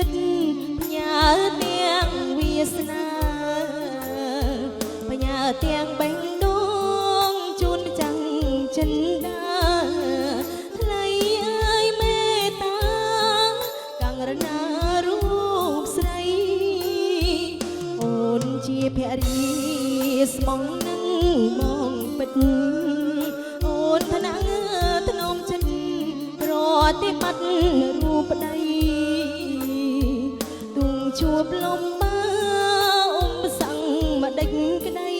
ចិត្តផ្ញើទាំងវាសនាផ្ញើទាំងបេះដូងជូនចាំងចិនដាថ្លៃអើយមេត្តាកង្រណារូបស្រីអូនជាភរិយាស្មងនឹងមកពិតអូនថ្នាក់ធ្នមចិត្តប្រតិបត្តិរូបប្តីទុំជួបលំបាអ៊ំសង្ឃមកដេចក្តី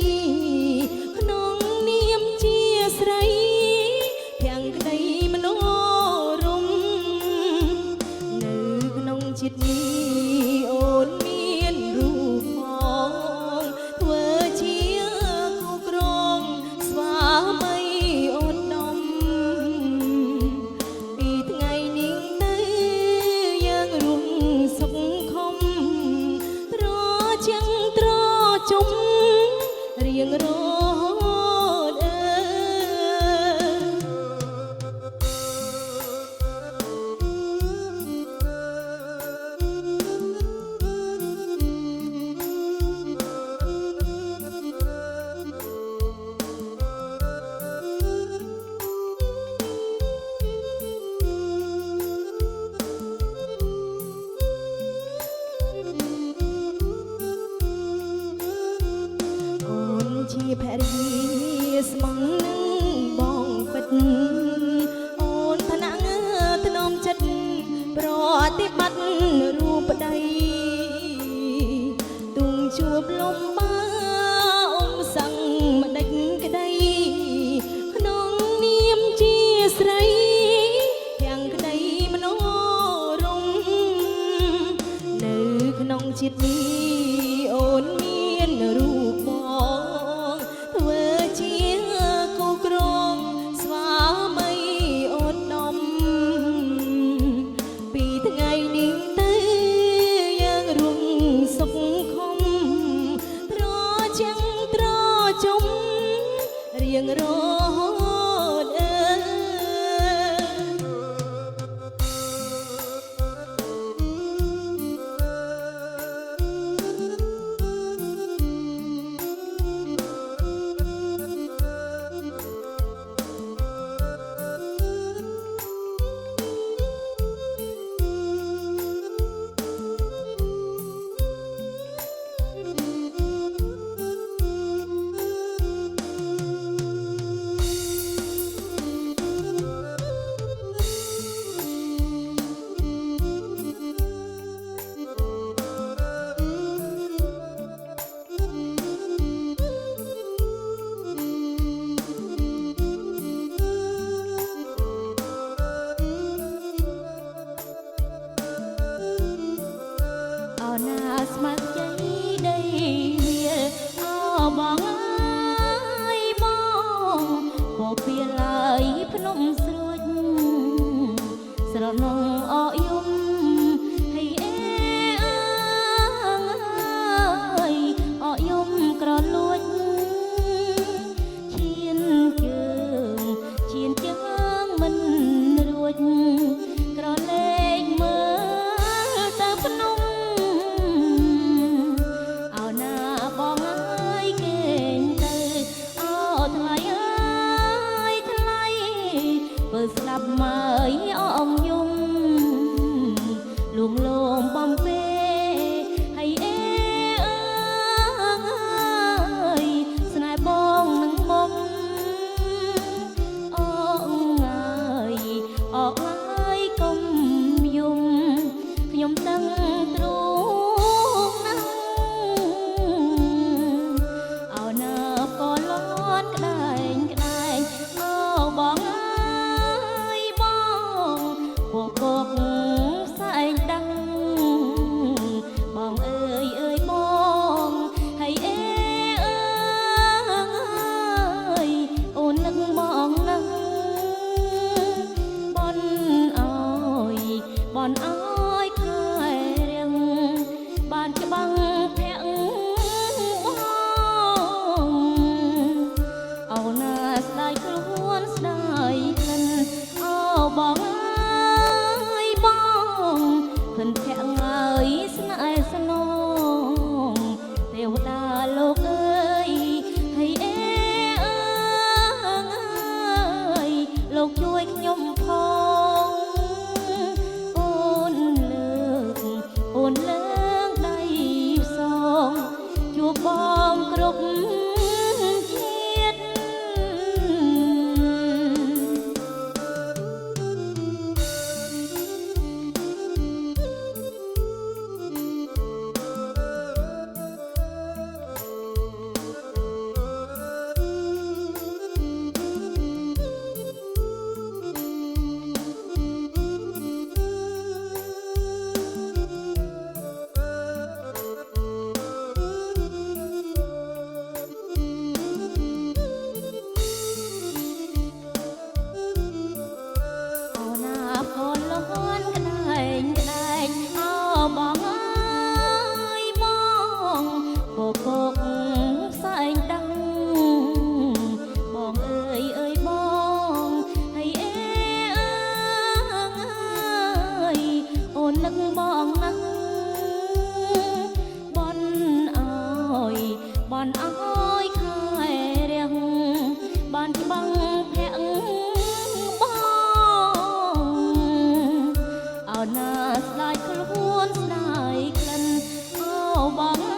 ក្នុងនាមជាស្រីទាំងក្តីមនោរម្យនៅក្នុងចិត្តនេះអូនមានរូបផងធ្វើជាគូក្រងស្វាមីអូនដំពីថ្ងៃនេះទៅយើងរួមសុខខំត្រជាងត្រជុំរៀងរហូតជាភរិយាស្មងនឹងបងពិតអូនថ្នាក់ធ្នមចិត្តប្រតិបត្តិរូបប្តីទុំជួបលំបាអ៊ំសង្ឃមកដេចក្តីក្នុងនាមជាស្រីទាំងក្តីមនោរម្យនៅក្នុងចិត្តនេះអូនមានរូបបងធ្វើជាគូក្រងស្វាមីអូនដំពីថ្ងៃនេះទៅយើងរួមសុខខំត្រជាងត្រជុំរៀងរហូតស្មាក់ใจដីវាអបងអើយបងពោពីឡើយភ្នំស្រួចស្រណងអយំហើយអេអើយអយំក្រលួចឈានជើងឈានជើងមិនរួចក្រឡេកមើលទៅភ្នំ បងណាបនអើយបនអើយខែរាំងបានច្បាំងភ័ក្របងអោណាស្ដាយខ្លួនស្ដាយក្លិនអូបង